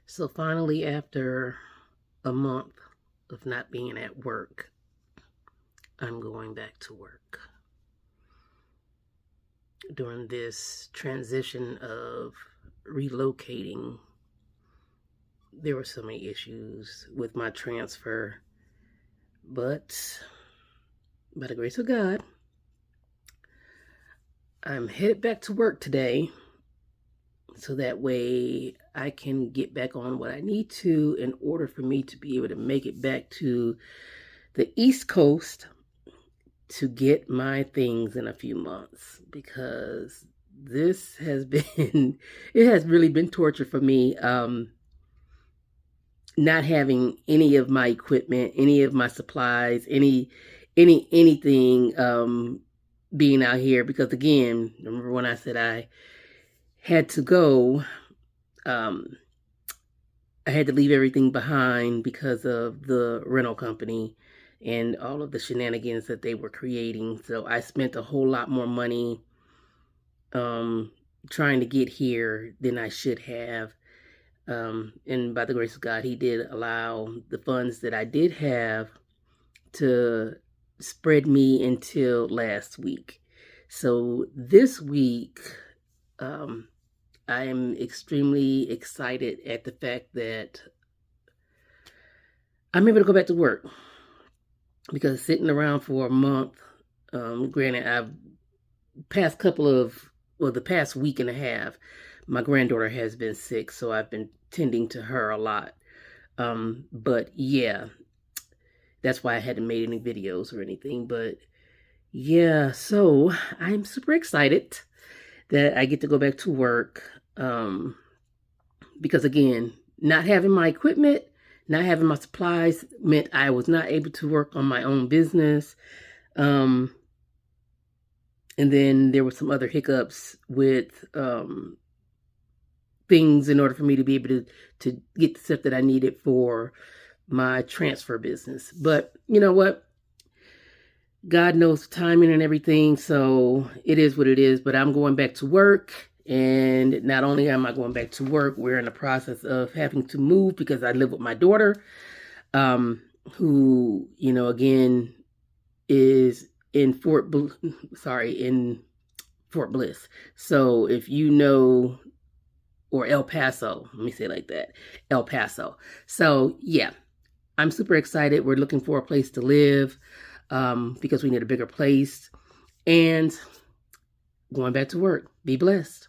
So finally, after a month of not being at work, I'm going back to work. During this transition of relocating, there were so many issues with my transfer, but by the grace of God, I'm headed back to work today so that way I can get back on what I need to in order for me to be able to make it back to the East Coast to get my things in a few months, because this has been it has really been torture for me, not having any of my equipment, any of my supplies, anything, being out here, because again, remember when I said I had to go, um, I had to leave everything behind because of the rental company and all of the shenanigans that they were creating. So I spent a whole lot more money trying to get here than I should have. And by the grace of God, He did allow the funds that I did have to spread me until last week. So this week, I am extremely excited at the fact that I'm able to go back to work, because sitting around for a month, granted, the past week and a half, my granddaughter has been sick, so I've been tending to her a lot. But yeah, that's why I hadn't made any videos or anything. But yeah, so I'm super excited that I get to go back to work. Because again, not having my equipment, not having my supplies meant I was not able to work on my own business. And then there were some other hiccups with things in order for me to be able to get the stuff that I needed for my transfer business. But you know what? God knows timing and everything, so it is what it is. But I'm going back to work. And not only am I going back to work, we're in the process of having to move because I live with my daughter, who, again, is in Fort Bliss. So if you know, or El Paso, let me say it like that, El Paso. So yeah, I'm super excited. We're looking for a place to live, because we need a bigger place, and going back to work. Be blessed.